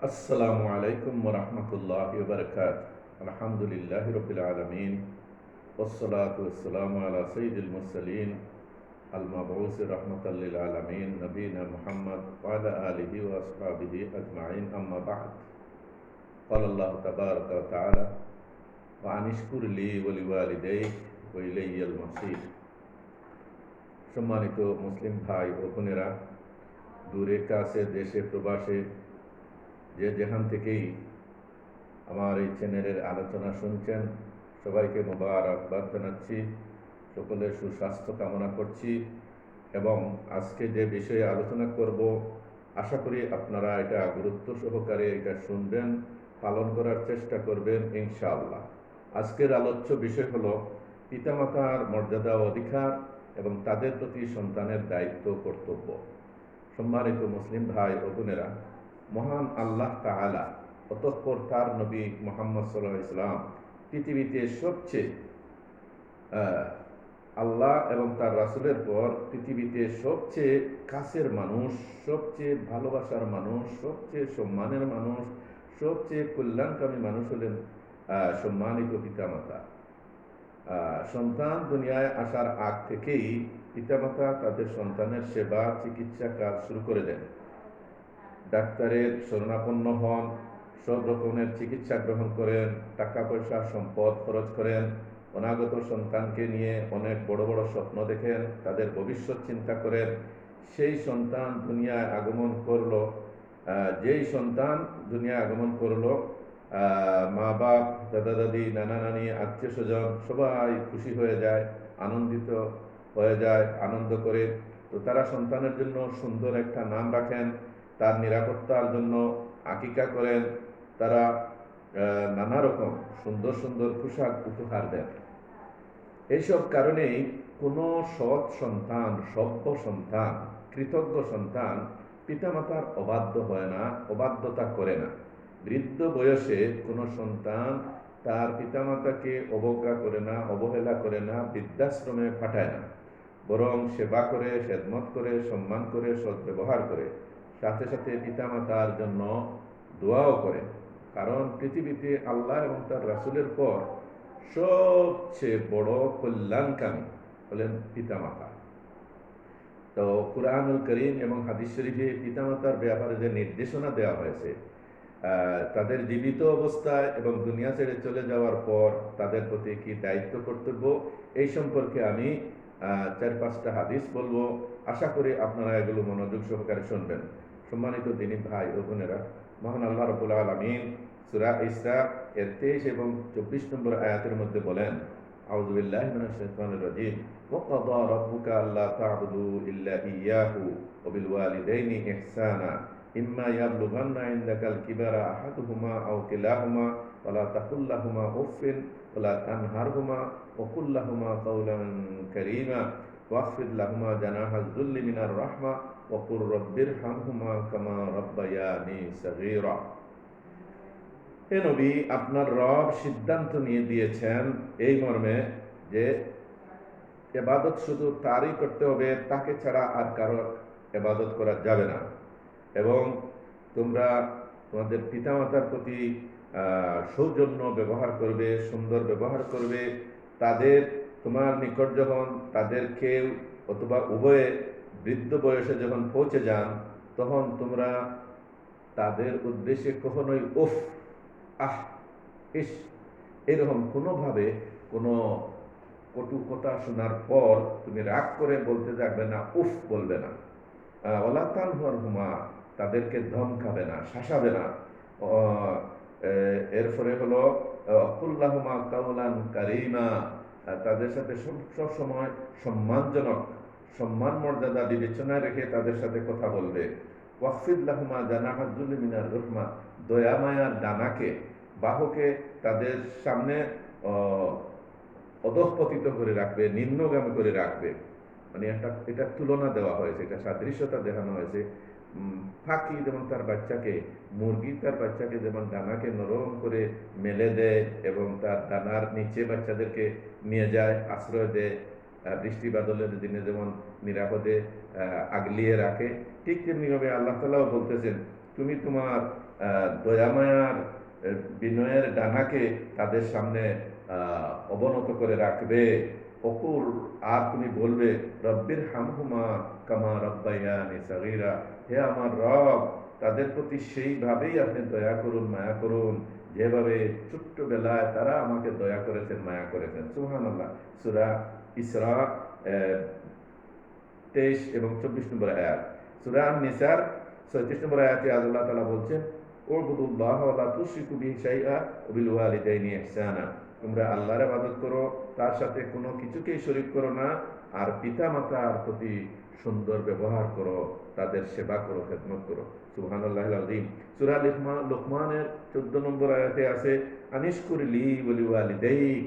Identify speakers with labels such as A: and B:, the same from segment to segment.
A: আসসালামু আলাইকুম ওয়া রাহমাতুল্লাহি ওয়া বারাকাতুহু। আলহামদুলিল্লাহি রাব্বিল আলামিন ওয়াসসালাতু ওয়াসসালামু আলা সাইয়্যিদিল মুরসালিন আল মাবউসি রাহমাতাল লিল আলামিন নবিয়িনা মুহাম্মদ ওয়া আলা আলিহি ওয়া আসহাবিহি আজমাইন আম্মা বা'দ। ক্বালা আল্লাহু তাবারাকা ওয়া তাআলা ওয়া আনিশকুর লি ওয়া লিওয়ালিদাইক ওয়া ইলাইয়াল মাসির। সম্মানিত মুসলিম ভাই ও বোনেরা, দূরে কাছে দেশে প্রবাসে যে যেখান থেকেই আমার এই চ্যানেলের আলোচনা শুনছেন, সবাইকে মোবারকবাদ জানাচ্ছি। সকলের সুস্বাস্থ্য কামনা করছি এবং আজকে যে বিষয়ে আলোচনা করব, আশা করি আপনারা এটা গুরুত্ব সহকারে এটা শুনবেন, পালন করার চেষ্টা করবেন ইনশাআল্লাহ। আজকের আলোচ্য বিষয় হলো পিতামাতার মর্যাদা ও অধিকার এবং তাদের প্রতি সন্তানের দায়িত্ব কর্তব্য। সম্মানিত মুসলিম ভাই ও বোনেরা, মহান আল্লাহ তাআলা অতঃপর তার নবী মুহাম্মদ সাল্লাল্লাহু আলাইহি ওয়াসাল্লাম পৃথিবীতে সবচেয়ে আল্লাহ এবং তার রাসূলের পর পৃথিবীতে সবচেয়ে কাছের মানুষ, সবচেয়ে ভালোবাসার মানুষ, সবচেয়ে সম্মানের মানুষ, সবচেয়ে কল্যাণকামী মানুষ হলেন সম্মানিত পিতামাতা। সন্তান দুনিয়ায় আসার আগ থেকেই পিতামাতা তাদের সন্তানের সেবা চিকিৎসা কাজ শুরু করে দেন। ডাক্তারের শরণাপন্ন হন, সব রকমের চিকিৎসা গ্রহণ করেন, টাকা পয়সা সম্পদ খরচ করেন, অনাগত সন্তানকে নিয়ে অনেক বড় বড় স্বপ্ন দেখেন, তাদের ভবিষ্যৎ চিন্তা করেন। সেই সন্তান দুনিয়ায় আগমন করলো, যেই সন্তান দুনিয়ায় আগমন করলো, মা বাপ, দাদা দাদি, নানা নানি, আত্মীয় স্বজন সবাই খুশি হয়ে যায়, আনন্দিত হয়ে যায়, আনন্দ করে। তো তারা সন্তানের জন্য সুন্দর একটা নাম রাখেন, তার নিরাপত্তার জন্য আকিকা করেন, তারা নানা রকম সুন্দর সুন্দর পোশাক উপহার দেন। এইসব কারণেই কোনো সৎ সন্তান, সভ্য সন্তান, কৃতজ্ঞ সন্তান পিতামাতার অবাধ্য হয় না, অবাধ্যতা করে না। বৃদ্ধ বয়সে কোনো সন্তান তার পিতামাতাকে অবজ্ঞা করে না, অবহেলা করে না, বৃদ্ধাশ্রমে পাঠায় না, বরং সেবা করে, খেদমত করে, সম্মান করে, সদ্ব্যবহার করে, সাথে সাথে পিতামাতার জন্য দোয়াও করে। কারণ পৃথিবীতে আল্লাহ এবং তার রাসূলের পর সবচেয়ে বড় কল্যাণকামী হলেন পিতামাতা। তো কুরআনুল করিম এবং হাদিস শরীফে পিতামাতার ব্যাপারে যে নির্দেশনা দেওয়া হয়েছে, তাদের জীবিত অবস্থায় এবং দুনিয়া ছেড়ে চলে যাওয়ার পর তাদের প্রতি কি দায়িত্ব কর্তব্য, এই সম্পর্কে আমি 4-5টা হাদিস বলবো। আশা করি আপনারা এগুলো মনোযোগ সহকারে শুনবেন। সম্মানিত দিনী ভাই ও বোনেরা, মহান আল্লাহ রাব্বুল আলামিন সূরা ইসরা এর 23 এবং 24 নম্বর আয়াতের মধ্যে বলেন, আউযু বিল্লাহি মিনাশ শাইতানির রাজীম, ওয়া ক্বাদা রাব্বুকা আল্লা তা'বুদু ইল্লা ইয়্যাহু ওয়া বিল ওয়ালিদাইনি ইহসানা ইম্মা ইয়াবলুগান্না ইনদাকাল কিবারা আহাদুহুমা আও কিলাহুমা ওয়ালা তাকুল লাহুমা উফফিন ওয়ালা তানহারহুমা ওয়া কুল লাহুমা কাওলান কারীমা ওয়াখফিদ লাহুমা জানাহাজ যুল্লি মিনার রাহমা ওয়া কুর রাব্বিরহামহুমা কামা রাব্বায়ানি সাগীরা। হে নবী, আপনার রব সিদ্ধান্ত নিয়ে দিয়েছেন এই মর্মে যে ইবাদত শুধু তারই করতে হবে, তাকে ছাড়া আর কারো ইবাদত করা যাবে না। এবং তোমরা তোমাদের পিতামাতার প্রতি সৌজন্য ব্যবহার করবে, সুন্দর ব্যবহার করবে। তাদের তোমার নিকট যখন তাদের কেউ অথবা উভয়ে বৃদ্ধ বয়সে যখন পৌঁছে যান, তখন তোমরা তাদের উদ্দেশ্যে কখনোই উফ, আহ, ইস এরকম কোনোভাবে কোনো কটু কথা শোনার পর তুমি রাগ করে বলতে যাবে না, উফ বলবে না। ওয়ালা তানহারহুমা, তাদেরকে ধমকাবে না, শাসাবে না। এরপরে হলো কুল লাহুমা কাওলান কারীমা, তাদের সাথে সবসময় সম্মানজনক, সম্মান মর্যাদা বিবেচনায় রেখে তাদের সাথে কথা বলবে। ওয়াখফিদ লাহুমা জানাহা যুল্লি মিনার রাহমা, দয়া মায়ার ডানাকে, বাহুকে তাদের সামনে অধঃপতিত করে রাখবে, নিম্নগামী করে রাখবে। মানে এটা তুলনা দেওয়া হয়েছে, এটা সাদৃশ্যতা দেখানো হয়েছে। পাখি যেমন তার বাচ্চাকে, মুরগি তার বাচ্চাকে যেমন ডানাকে নরম করে মেলে দেয় এবং তার ডানার নিচে বাচ্চাদেরকে নিয়ে যায়, আশ্রয় দেয়, বৃষ্টি বাদলের দিনে যেমন নিরাপদে আগলিয়ে রাখে, ঠিক তেমনিভাবে আল্লাহ তাআলাও বলতেছেন, তুমি তোমার দয়ামায়ার বিনয়ের ডানাকে তাদের সামনে অবনত করে রাখবে। অকুল, আর তুমি বলবে রব্বির হামহুমা কামা রব্বায়ানি সাগীরা, হে আমার রব, তাদের প্রতি সেইভাবেই আপনি দয়া করুন, মায়া করুন, যেভাবে ছোট্টবেলায় তারা আমাকে দয়া করেছেন, মায়া করেছেন। সুবহানাল্লাহ। সূরা ইসরা 23 এবং 24 নম্বর আয়াত। সূরা নিসার 36 নম্বর আয়াতে আল্লাহ তাআলা বলছেন, উবুদুল্লাহ ওয়া লা তুশরিকু বিহি শাইআ ওয়া বিল ওয়ালিদাইনি ইহসানা, তোমরা আল্লাহর ইবাদত করো, তার সাথে কোনো কিছুকেই শরীক করো না, আর পিতা মাতার প্রতি সুন্দর ব্যবহার করো, তাদের সেবা করো, খেদমত করো। সুবহানাল্লাহিল আযীম। সূরা লুকমানের 14 নম্বর আয়াতে আছে, আনিশকুর লি ওয়া লিওয়ালিদাইক,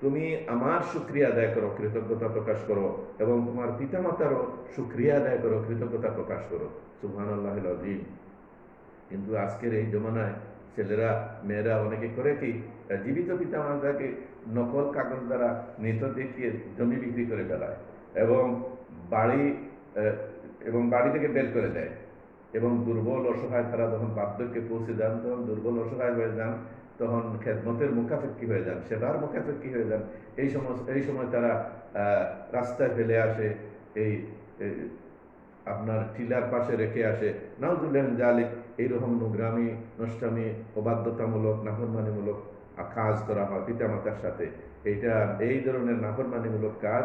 A: তুমি আমার শুকরিয়া আদায় করো, কৃতজ্ঞতা প্রকাশ করো, এবং তোমার পিতা মাতারও শুকরিয়া আদায় করো, কৃতজ্ঞতা প্রকাশ করো। সুবহানাল্লাহিল আযীম। কিন্তু আজকের এই জমানায় ছেলেরা, মেয়েরা অনেকে করে কি, জীবিত পিতা মাতাকে নকল কাগজ দ্বারা মৃত দেখিয়ে জমি বিক্রি করে ফেলায়, এবং বাড়ি এবং বাড়ি থেকে বের করে দেয়, এবং দুর্বল অসহায় তারা যখন বার্ধক্যে পৌঁছে যান, তখন দুর্বল অসহায় হয়ে যান, তখন খেদমতের মুখাপেক্ষী হয়ে যান, সেবার মুখাপেক্ষী হয়ে যান। এই সময় তারা রাস্তায় ফেলে আসে, এই আপনার টিলার পাশে রেখে আসে, নাউজুবিল্লাহ জালিক, এইরকম নোংরামি, নষ্টামি, অবাধ্যতামূলক, নাফরমানিমূলক কাজ করা হয় পিতামাতার সাথে। এই ধরনের নাফরমানিমূলক কাজ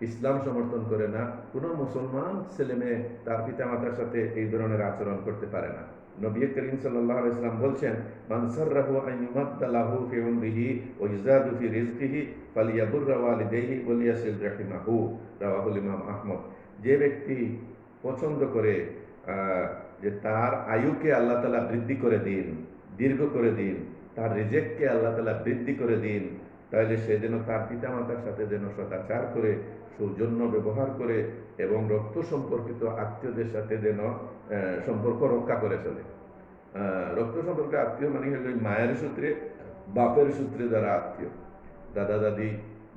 A: ইসলাম সমর্থন করে না। কোনো মুসলমান ছেলে মেয়ে তার পিতামাতার সাথে এই ধরনের আচরণ করতে পারে না। নবী করিম সাল্লাল্লাহু আলাইহি ওয়াসাল্লাম বলছেন, মান সাররাহু আন ইউমাদ্দা লাহু ফি উমরিহি ওয়া ইযাদু ফি রিজকিহি ফালিয়াবুররা ওয়ালিদাইহি ওয়া লিয়াসিল রাহিমাহু, রাওয়াহুল ইমাম আহমদ। যে ব্যক্তি পছন্দ করে যে তার আয়ুকে আল্লাহ তাআলা বৃদ্ধি করে দিন, দীর্ঘ করে দিন, তার রিজেককে আল্লাহ তাআলা বৃদ্ধি করে দিন, তাহলে সে যেন তার পিতামাতার সাথে যেন সদাচার করে, সৌজন্য ব্যবহার করে, এবং রক্ত সম্পর্কিত আত্মীয়দের সাথে যেন সম্পর্ক রক্ষা করে চলে। রক্ত সম্পর্কে আত্মীয় মানে হলো মায়ের সূত্রে, বাপের সূত্রে যারা আত্মীয়, দাদা দাদি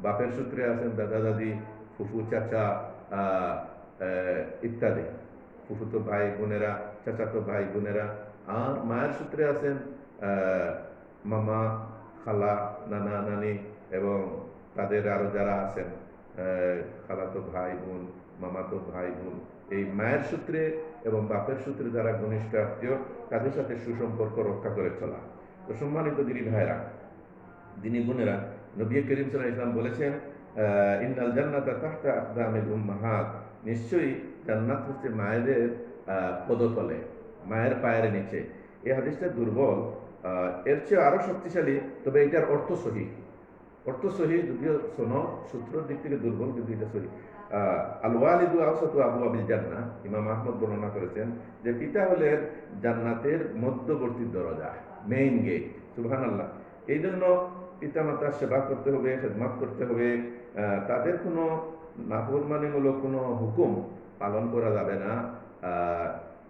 A: বাপের সূত্রে আছেন, দাদা দাদি, ফুফু চাচা ইত্যাদি, ফুফুতো ভাই বোনেরা, চাচাতো ভাই বোনেরা। আর মায়ের সূত্রে আছেন মামা, খালা, নানা নানি, এবং তাদের আরো যারা আছেন খালাতো ভাই বোন, মামাতো ভাই বোন। এই মায়ের সূত্রে এবং বাপের সূত্রে যারা ঘনিষ্ঠ আত্মীয়, তাদের সাথে সুসম্পর্ক রক্ষা করে চলা। তো সম্মানিত দিনী ভাইরা, দিনী বোনেরা, নবী করিম সাল্লাল্লাহু আলাইহি ওয়াসাল্লাম বলেছেন, ইন্নাল জান্নাতা তাহতা আকদামিল উম্মাহাত, নিশ্চয়ই জান্নাত হচ্ছে মায়েদের পদতলে, মায়ের পায়ের নিচে। এই হাদিসটা দুর্বল, এর চেয়ে আরো শক্তিশালী, তবে এটার অর্থ সহি। অর্থ সহি, যদিও সনদ সূত্রের দিক থেকে দুর্বল, কিন্তু এটা সহি। আল ওয়ালিদু আওসাতু আবওয়াবিল জান্নাহ, ইমাম আহমদ বর্ণনা করেছেন যে পিতা হলেন জান্নাতের মধ্যবর্তী দরজা, মেইন গেট। সুবহানাল্লাহ। এই জন্য পিতামাতার সেবা করতে হবে, খেদমত করতে হবে, তাদের কোনো নাফরমানিমূলক কোনো হুকুম পালন করা যাবে না,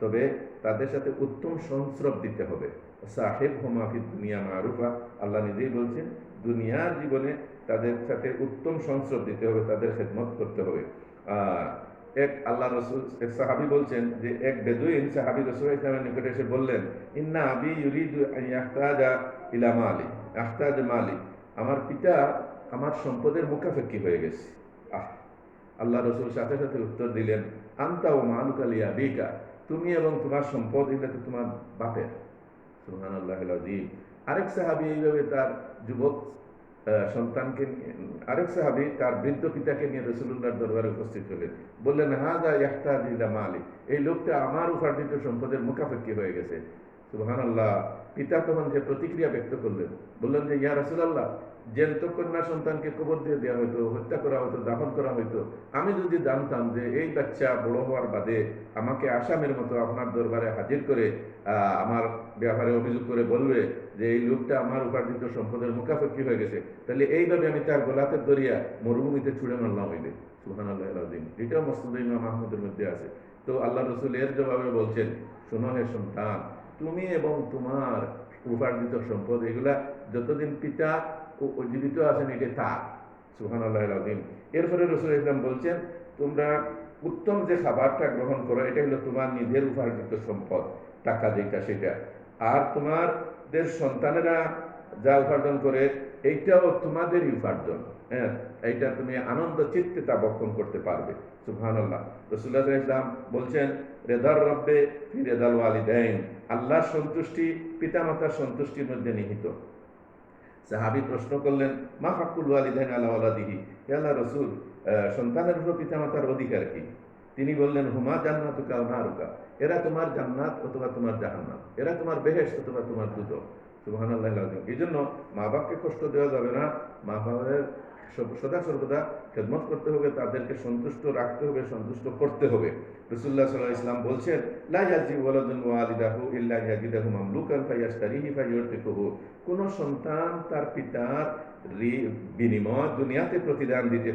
A: তবে তাদের সাথে উত্তম সংস্রব দিতে হবে। সাহেব হুমা ফিদ দুনিয়া মারুফা, আল্লাহ নিজেই বলছেন, দুনিয়ার জীবনে তাদের সাথে উত্তম সংস্রব দিতে হবে, তাদের খেদমত করতে হবে। এক আল্লাহ রসুল, এক সাহাবি বলছেন যে এক বেদুইন সাহাবি রাসূল ইসলামের নিকটে এসে বললেন, ইন্না আবি ইউরিদু আন ইয়াহতাজা ইলা মালি, আহতাজ মালি, আমার পিতা আমার সম্পদের মুখাপেক্ষী হয়ে গেছে। আল্লাহ রসুল সাথে সাথে উত্তর দিলেন, আনতা ও মালুকা লিআবিকা, তুমি এবং তোমার সম্পদ এটা তো তোমার বাপের। সুবহানাল্লাহিল আযীম। আরেক সাহাবী এইভাবে তার যুবক সন্তানকে, আরেক সাহাবী তার বৃদ্ধ পিতাকে নিয়ে রাসূলুল্লাহর দরবারে উপস্থিত হলেন, বললেন, হাযা ইয়াহতাজু ইলা মালি, এই লোকটা আমার উপার্জিত সম্পদের মুখাপেক্ষী হয়ে গেছে। সুবহানাল্লাহ। পিতা তখন যে প্রতিক্রিয়া ব্যক্ত করলেন, বললেন যে ইয়া রাসূলুল্লাহ, জ্যান্ত কন্যা সন্তানকে কবর দিয়ে দেওয়া হইতো, হত্যা করা হতো, দাফন করা হইতো। আমি যদি জানতাম যে এই বাচ্চা বড় হওয়ার বাদে আমাকে আসামের মতো আপনার দরবারে হাজির করে আমার ব্যাপারে অভিযোগ করে বলবে যে এই লোকটা আমার উপার্জিত সম্পদের মুখাপেক্ষী হয়ে গেছে, তাহলে এইভাবে আমি তার গলাতে দরিয়া মরুভূমিতে ছুড়ে মারলাম হইবে। সুবহানাল্লাহিল আযীম। এটাও মুসনাদ ইমাম আহমদের মধ্যে আছে। তো আল্লাহ রাসূল এর জবাবে বলছেন, শোনো হে সন্তান, তুমি এবং তোমার উপার্জিত সম্পদ এগুলা যতদিন পিতা জীবিত আছেন এটা তার। সুবহানাল্লাহিল আযীম। এরপরে রাসূল ইসলাম বলছেন, তোমরা উত্তম যে খাবারটা গ্রহণ করো এটা হলো তোমার নিজের উপার্জিত সম্পদ, টাকা যেটা সেটা। আর তোমাদের সন্তানেরা যা উপার্জন করে এইটাও তোমাদেরই উপার্জন। হ্যাঁ, এইটা তুমি আনন্দ চিত্তে তা বক্ষণ করতে পারবে। সুবহানাল্লাহ। রাসূলুল্লাহ সাল্লাল্লাহু আলাইহি ওয়াসাল্লাম বলছেন, রেদার রব্বে ফি রেদাল ওয়ালিদাইন, আল্লাহর সন্তুষ্টি পিতামাতার সন্তুষ্টির মধ্যে নিহিত। সাহাবী প্রশ্ন করলেন, মা হাক্কুল ওয়ালিদাইন আলা ওয়ালাদিহি, হে আল্লাহর রাসূল, সন্তানের উপর পিতামাতার অধিকার কি? তিনি বললেন, হুমা জান্নাতুকা ওয়া নারুকা, এরা তোমার জান্নাত অথবা তোমার জাহান্নাম, এরা তোমার বেহেশত অথবা তোমার দুজক। সুবহানাল্লাহিল আযীম। এই জন্য মা বাপকে কষ্ট দেওয়া যাবে না। মা বাবার সদা সর্বদা খেদমত করতে হবে, তাদেরকে সন্তুষ্ট রাখতে হবে, সন্তুষ্ট করতে হবে। রাসূলুল্লাহ সাল্লাল্লাহু আলাইহি ওয়াসাল্লাম বলছেন, লা ইয়াজি ওয়ালাদুন ওয়ালিদাহু ইল্লা ইয়াজিদাহু মামলুকান ফায়াশতারিহি ফায়ুরতিকুহু, কোন সন্তান তার পিতার বিনিময় দুনিয়াতে প্রতিদান দিতে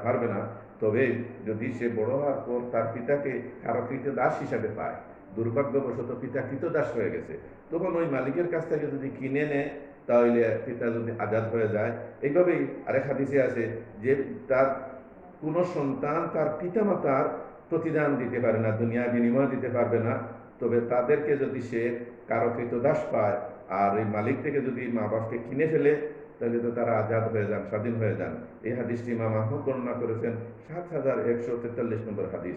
A: পারবে না, তবে যদি সে বড় হওয়ার পর তার পিতাকে কারো কৃতদাস হিসাবে পায়, দুর্ভাগ্যবশত পিতা কৃতদাস হয়ে গেছে, তখন ওই মালিকের কাছ থেকে যদি কিনে নেয়, তাহলে পিতা যদি আজাদ হয়ে যায়। এইভাবেই আরেক হাদিসে আছে যে তার কোন সন্তান তার পিতামাতার প্রতিদান দিতে পারে না, দুনিয়া বিনিময় দিতে পারবে না, তবে তাদেরকে যদি সে কারো কৃতদাস পায় আর এই মালিক থেকে যদি মা বাপকে কিনে ফেলে, তাহলে তো তারা আজাদ হয়ে যান, স্বাধীন হয়ে যান। এই হাদিসটি ইমাম আহমদ বর্ণনা করেছেন, ৭,১৪৩ নম্বর হাদিস।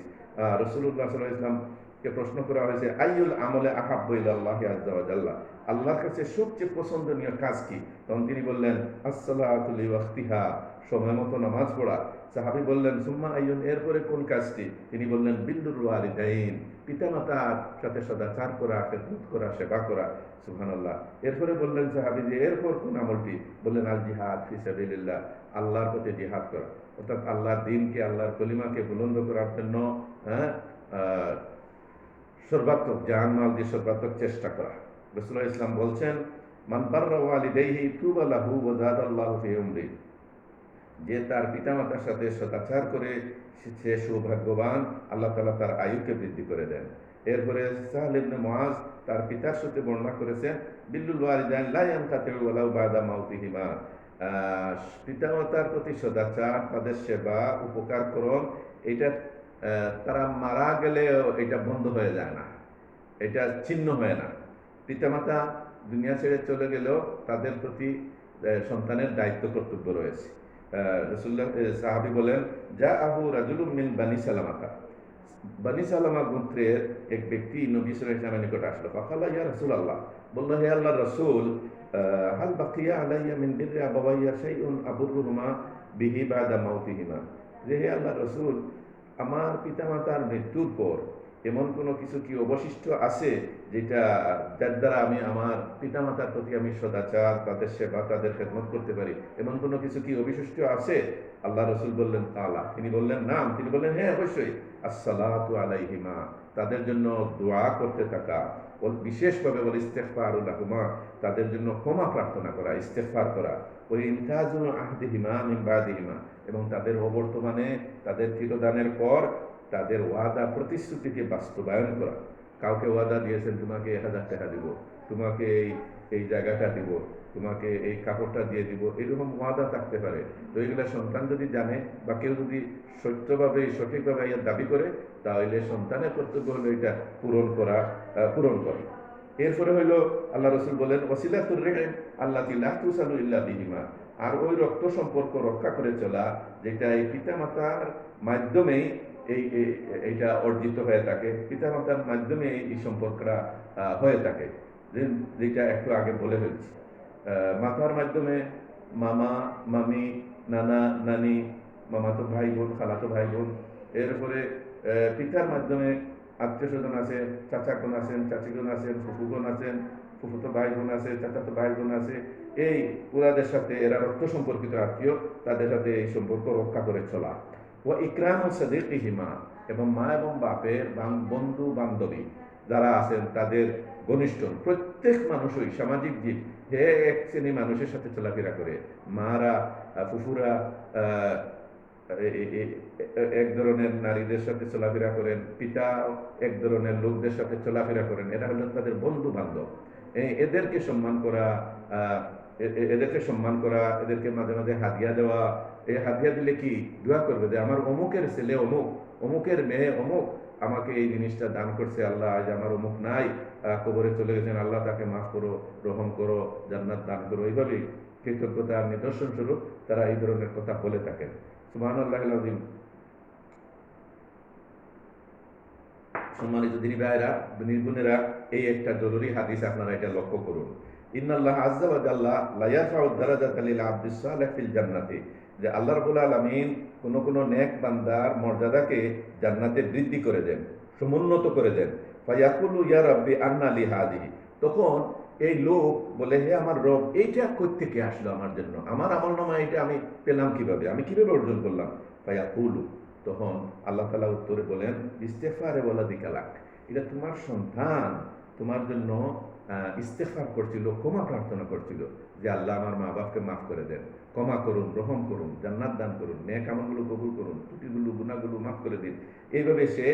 A: রাসূলুল্লাহ সাল্লাল্লাহু আলাইহি ওয়াসাল্লামকে প্রশ্ন করা হয়েছে, আইয়ুল আমলে আহাব্বু ইলাল্লাহি আযজা ওয়া জাল্লা, আল্লাহর কাছে সবচেয়ে পছন্দনীয় কাজ কি? তখন তিনি বললেন, আসসালাতু লিওয়াক্তিহা, সময় মতো নামাজ পড়া। সাহাবী বললেন, সুম্মা আইয়ুন, এরপরে কোন কাজটি? তিনি বললেন, বিল্লুর ওয়ালিদাইন, পিতামাতার সাথে সদাচার করা, খেদমত করা, সেবা করা। সুবহানাল্লাহ। এরপরে বললেন সাহাবী যে এরপর কোন আমলটি? বললেন, আল জিহাদ ফি সাবিলিল্লাহ, আল্লাহর পথে জিহাদ করা, অর্থাৎ আল্লাহর দ্বীনকে, আল্লাহর কলিমাকে বুলন্দ করার জন্য সর্বাত্মক জান মাল দিয়ে সর্বাত্মক চেষ্টা করা। রাসূলুল্লাহ ইসলাম বলছেন, মান বাররা ওয়ালিদাইহি তুবা লাহু ওয়া যাদাল্লাহু ফি উমরি, যে তার পিতামাতার সাথে সদাচার করে সে সৌভাগ্যবান, আল্লাহ তাআলা তার আয়ুকে বৃদ্ধি করে দেন। এরপরে সাহল ইবনে মুআজ তার পিতার সাথে বর্ণনা করেছেন, বিল্লুল ওয়ালিদাইন লা ইয়ানকাতিউ ওয়ালাউ বাদা মাউতিহিমা, পিতামাতার প্রতি সদাচার, তাদের সেবা উপকারকরণ, এটা তারা মারা গেলেও এটা বন্ধ হয়ে যায় না, এটা ছিন্ন হয় না। পিতামাতা দুনিয়া ছেড়ে চলে গেলেও তাদের প্রতি সন্তানের দায়িত্ব কর্তব্য রয়েছে। রাসূলুল্লাহ সাহাবী বলেন, যা আহু রাজুলুম মিন বানি সালামাতা, বানি সালামা গোত্রের এক ব্যক্তি নবী সাল্লাল্লাহু আলাইহি ওয়াসাল্লামের নিকট আসলো। ফাকালা ইয়া রাসূলুল্লাহ, বলল, হে আল্লাহর রাসূল, হাল বাকিয়া আলাইয়া মিন বিররি আবাওয়াইয়া শাইউন আবুররুহুমা বিহি বাদা মাউতিহিমা, যে হে আল্লাহর রাসূল, আমার পিতামাতার মৃত্যুর পর এমন কোনো কিছু কি অবশিষ্ট আছে যেটা, যার দ্বারা আমি আমার পিতামাতার প্রতি আমি সদাচার, তাদের সেবা, তাদের খেদমত করতে পারি, এমন কোনো কিছু কি অবশিষ্ট আছে? আল্লাহ রাসূল বললেন, তালা। তিনি বললেন, নাম। তিনি বললেন, হ্যাঁ অবশ্যই, আসসালাতু আলাইহিমা, তাদের জন্য দোয়া করতে থাকা, বিশেষভাবে বলে ইস্তেগফারু লাহুমা, তাদের জন্য ক্ষমা প্রার্থনা করা, ইস্তেগফার করা, ওই ইনতাজু আহদিহিমা মিন বাদিহিমা, এবং তাদের অবর্তমানে, তাদের চিরদানের পর তাদের ওয়াদা প্রতিশ্রুতিকে বাস্তবায়ন করা। কাউকে ওয়াদা দিয়েছেন, তোমাকে 1000 টাকা দিব, তোমাকে এই জায়গাটা দিব, তোমাকে এই কাপড়টা দিয়ে দিব, এরকম ওয়াদা থাকতে পারে। তো এগুলো সন্তান যদি জানে বা কেউ যদি সত্যভাবে সঠিকভাবে এর দাবি করে, তাহলে সন্তানের কর্তব্য হলো এটা পূরণ করা। এরপরে হইলো আল্লাহ রাসূল বলেন, ওয়াসিলাতুর রিহিম আল্লাতী লা তুসালু ইল্লা বিহিমা, আর ওই রক্ত সম্পর্ক রক্ষা করে চলা, যেটা এই পিতামাতার মাধ্যমেই এইটা অর্জিত হয়ে থাকে, পিতামাতার মাধ্যমে এই সম্পর্কটা হয়ে থাকে, যেটা একটু আগে বলে ফেলছি। মাতার মাধ্যমে মামা, মামি, নানা, নানি, মামাতো ভাই বোন, খালাতো ভাই বোন। এরপরে পিতার মাধ্যমে আত্মীয় স্বজন আছে, চাচাগণ আছেন, চাচিগণ আছেন, ফুফুগণ আছেন, ফুফুতো ভাই বোন আছে, চাচাতো ভাই বোন আছে। এই ওনাদের সাথে, এরা রক্ত সম্পর্কিত আত্মীয়, তাদের সাথে এই সম্পর্ক রক্ষা করে চলা। ও ইকরাম ও সাদিকিহিমা, এবং মা এবং বাপের বন্ধু বান্ধবী যারা আছেন তাদের ঘনিষ্ঠ প্রত্যেক মানুষই সামাজিক জীব। হে এক শ্রেণী মানুষের সাথে চলাফেরা করে, মারা, ফুফুরা এক ধরনের নারীদের সাথে চলাফেরা করেন, পিতা এক ধরনের লোকদের সাথে চলাফেরা করেন, এরা হলো তাদের বন্ধু বান্ধব। এদেরকে সম্মান করা, এদেরকে মাঝে মাঝে হাদিয়া দেওয়া। এই হাদিয়া দিলে কি দোয়া করবে যে আমার অমুকের ছেলে অমুক, অমুকের মেয়ে অমুক আমাকে এই জিনিসটা দান করছে, আল্লাহ আজ আমার অমুক নাই, কবরে চলে গেছেন, আল্লাহ তাকে মাফ করো, রহম করো, জান্নাত দান করো, এইভাবেই কৃতজ্ঞতার নিদর্শন স্বরূপ তারা এই ধরনের কথা বলে থাকেন। সুবহানাল্লাহিল আযীম। সম্মানিত দিনী ভাইয়েরা, নির্গুণেরা, এই একটা জরুরি হাদিস, আপনারা এটা লক্ষ্য করুন। ইন্নাল্লাহ আযজা ওয়া জাল্লা লা ইয়ারফাউ দারাজাতা লিল আবদিস সালিহ ফিল জান্নাতি, যে আল্লাহ রাব্বুল আলামিন কোন নেক বান্দার মর্যাদাকে জান্নাতে বৃদ্ধি করে দেন, সমুন্নত করে দেন। ফায়াকুলু ইয়া রাব্বি আন্না লি হাযিহি, তখন এই লোক বলে, হে আমার রব, এইটা কই থেকে আসলো আমার জন্য, আমার আমলনামায় এটা আমি পেলাম কিভাবে, আমি কিভাবে অর্জন করলাম? ফায়াকুলু, তখন আল্লাহ তাআলা উত্তরে বলেন, ইস্তেগফারে ওয়ালাদিকা লাক, এটা তোমার সন্তান তোমার জন্য ইস্তেগফার করছিল, ক্ষমা প্রার্থনা করছিল, যে আল্লাহ আমার মা বাপকে মাফ করে দেন, ক্ষমা করুন, রহম করুন, জান্নাত দান করুন, নেক আমলগুলো কবুল করুন, ত্রুটিগুলো গুনাহগুলো মাফ করে দিন। এইভাবে সে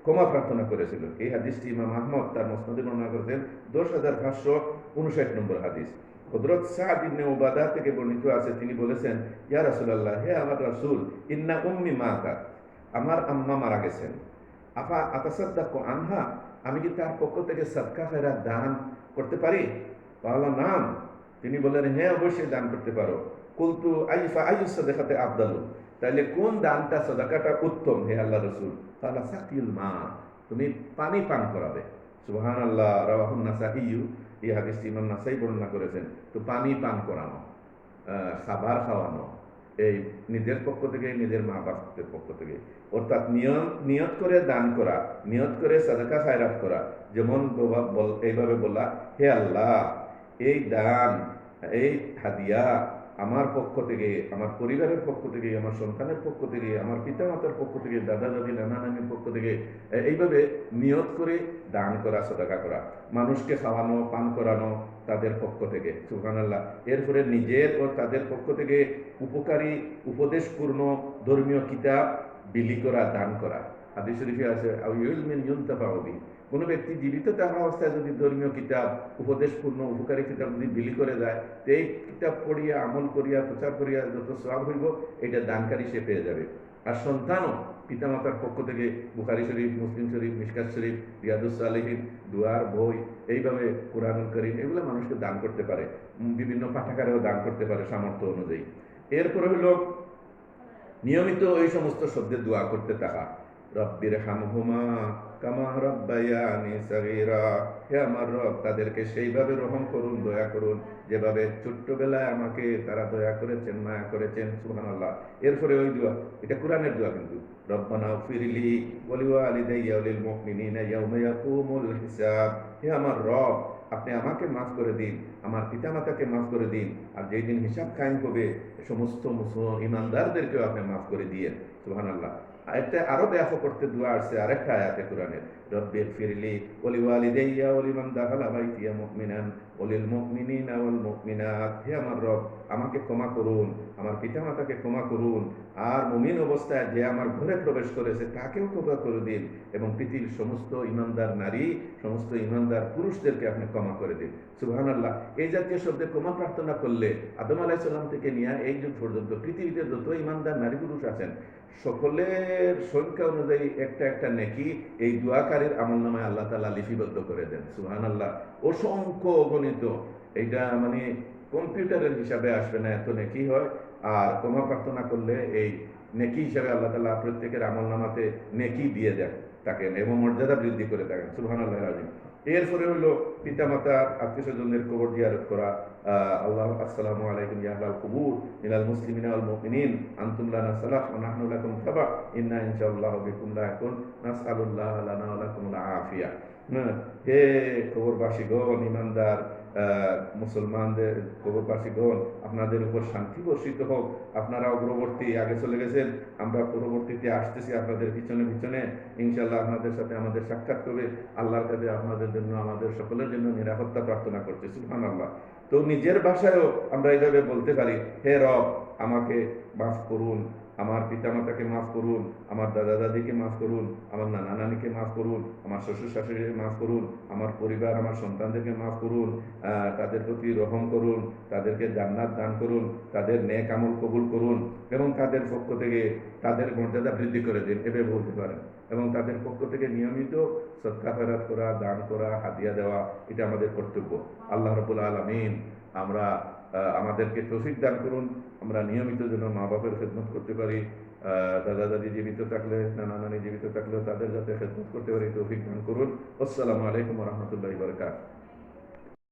A: ক্ষমা প্রার্থনা করেছিল। এই হাদিসটি ইমাম আহমদ তার মুসনাদে বর্ণনা করেছেন, 10,559 নম্বর হাদিস। হযরত সাদ ইবনে উবাদা থেকে বর্ণিত আছে, তিনি বলেছেন, ইয়া রাসূলুল্লাহ, হে আমার রাসূল, ইন্না উম্মি মাতাত, আমার আম্মা মারা গেছেন, আফা আতাসাদ্দাকু আনহা, আমি কি তার পক্ষ থেকে সাদকা খেরাত দান করতে পারি? তাহলে নাম, তিনি বললেন, হ্যাঁ অবশ্যই দান করতে পারো। কুলতু আইফা আইয়ুস সাদাকাতে আফদালু, তাহলে কোন দানটা, সাদাকাটা উত্তম হে আল্লাহ রাসূল? তাহলে সাকিল মা, তুমি পানি পান করাবে। সুবহানাল্লাহ, রাওয়াহুন নাসাঈ, এই হাদিসটি ইমাম নাসাঈ বর্ণনা করেছেন। তো পানি পান করানো, খাবার খাওয়ানো, এই নিজের পক্ষ থেকে, নিজের মা বাপের পক্ষ থেকে, অর্থাৎ নিয়ত করে দান করা, নিয়ত করে সাদাকা খায়রাত করা। যেমন এইভাবে বলা, হে আল্লাহ, এই দান, এই হাদিয়া আমার পক্ষ থেকে, আমার পরিবারের পক্ষ থেকে, আমার সন্তানের পক্ষ থেকে, আমার পিতা মাতার পক্ষ থেকে, দাদা দাদি নানা নানির পক্ষ থেকে, এইভাবে নিয়ত করে দান করা, সাদাকা করা, মানুষকে খাওয়ানো, পান করানো তাদের পক্ষ থেকে। সুবহানাল্লাহ। এরপরে নিজের ও তাদের পক্ষ থেকে উপকারী, উপদেশপূর্ণ ধর্মীয় কিতাব বিলি করা, দান করা। হাদিস শরীফে আছে, আও ইলমিন ইউনতাফাউ বিহি, কোনো ব্যক্তি জীবিত থাকা অবস্থায় যদি ধর্মীয় কিতাব, উপদেশপূর্ণ উপকারী কিতাব যদি বিলি করে যায়, তো এই কিতাব পড়িয়া, আমল করিয়া, প্রচার করিয়া যত সওয়াব হইব, এটা দানকারী সে পেয়ে যাবে। আর সন্তানও পিতামাতার পক্ষ থেকে বুখারী শরীফ, মুসলিম শরীফ, মিশকাত শরীফ, রিয়াদুস সালিহিন, দুয়ার বই, এইভাবে কোরআনুল কারীম, এগুলো মানুষকে দান করতে পারে। বিভিন্ন পাঠাগারেও দান করতে পারে সামর্থ্য অনুযায়ী। এরপরে হলো নিয়মিত এই সমস্ত শব্দের দোয়া করতে থাকা। রব্বির হামহুমা কামা রাব্বায়ানি সাগীরা, হে আমার রব, তাদেরকে সেইভাবে রহম করুন, দয়া করুন, যেভাবে ছোট্টবেলায় আমাকে তারা দয়া করেছেন, মায়া করেছেন। সুবহানাল্লাহ। এরপরে ওই দোয়া, এটা কোরআনের দোয়া কিন্তু, রব্বানা ফিরলি ওয়ালিওয়ালিদাইয়া ওয়ালিল মুমিনিনা ইয়াওমা ইয়াকুমুল হিসাব, হে আমার রব, আপনি আমাকে মাফ করে দিন, আমার পিতামাতাকে মাফ করে দিন, আর যেই দিন হিসাব কায়েম হবে সমস্ত মুসলমান ইমানদারদেরকেও আপনি মাফ করে দিয়েন। সুবহানাল্লাহ। এটা আরো ব্যাখ্যা করতে দোয়া আসছে আরেকটা আয়াতে কোরআনের, রব্বির ফিরলি ওয়ালিওয়ালিদাইয়া ওয়ালিমান দাখালা বাইতিয়া মুমিনান ওয়ালিল মুমিনিনা ওয়াল মুমিনাত, হে আমার রব, আমাকে ক্ষমা করুন, আমার পিতামাতাকে ক্ষমা করুন, আর মুমিন অবস্থায় যে আমার ঘরে প্রবেশ করেছে তাকেও ক্ষমা করে দিন, এবং পৃথিবীর সমস্ত ইমানদার নারী, সমস্ত ইমানদার পুরুষদেরকে আপনি ক্ষমা করে দিন। সুবহানাল্লাহ। এই জাতীয় শব্দে ক্ষমা প্রার্থনা করলে আদম আলাইহিস সালাম থেকে নিয়ে এই যুগ পর্যন্ত পৃথিবীতে যত ইমানদার নারী পুরুষ আছেন, সকলের সংখ্যা অনুযায়ী একটা একটা নেকি এই দোয়াকারীর আমলনামায় আল্লাহ তাআলা লিপিবদ্ধ করে দেন। সুবহানাল্লাহ। অসংখ্য অগণিত, এইটা মানে কম্পিউটারের হিসাবে আসবে না, এত নেকি হয়। আর ক্ষমা প্রার্থনা করলে এই নেকি হিসাবে আল্লাহ তাআলা প্রত্যেকের আমলনামাতে নেকি দিয়ে দেন থাকেন, এবং মর্যাদা বৃদ্ধি করে থাকেন। সুবহানাল্লাহিল আযীম। এরপরে হলো পিতামাতার, আত্মীয় স্বজনদের কবর জিয়ারত করা। আল্লাহ আসসালামু আলাইকুম ইয়া আহলাল কুবুর মিনাল মুসলিমিনা ওয়াল মুমিনিন আনতুম লানা সালাফ ওয়া নাহনু লাকুম তাবা ইন্না ইনশাআল্লাহু বিকুম লাকুন নাসআলুল্লাহ লানা ওয়া লাকুমুল আফিয়া। হে কবরবাসীগণ, ইমানদার মুসলমানদের কবরবাসীগণ, আপনাদের উপর শান্তি বর্ষিত হোক। আপনারা অগ্রবর্তী, আগে চলে গেছেন, আমরা পরবর্তীতে আসতেছি আপনাদের পিছনে পিছনে। ইনশাআল্লাহ আপনাদের সাথে আমাদের সাক্ষাৎ হবে। আল্লাহর কাছে আপনাদের জন্য, আমাদের সকলের জন্য নিরাপত্তা প্রার্থনা করছি। সুবহানাল্লাহ। তো নিজের ভাষায়ও আমরা এইভাবে বলতে পারি, হে রব, আমাকে মাফ করুন, আমার পিতামাতাকে মাফ করুন, আমার দাদা দাদিকে মাফ করুন, আমার নানা নানিকে মাফ করুন, আমার শ্বশুর শাশুড়িকে মাফ করুন, আমার পরিবার, আমার সন্তানদেরকে মাফ করুন, তাদের প্রতি রহম করুন, তাদেরকে জান্নাত দান করুন, তাদের নেক আমল কবুল করুন, এবং তাদের পক্ষ থেকে তাদের মর্যাদা বৃদ্ধি করে দিন। এভাবে বলতে পারেন। এবং তাদের পক্ষ থেকে নিয়মিত সদকা ফেরাত করা, দান করা, হাদিয়া দেওয়া, এটা আমাদের কর্তব্য। আল্লাহ রাব্বুল আলামিন আমরা আমাদেরকে তৌফিক দান করুন, আমরা নিয়মিত যেন মা বাপের খেদমত করতে পারি, দাদা দাদি জীবিত থাকলে, নানা নানি জীবিত থাকলেও তাদের যাতে খেদমত করতে পারি তৌফিক দান করুন। আসসালামু আলাইকুম ওয়া রাহমাতুল্লাহি ওয়া বারাকাতুহু।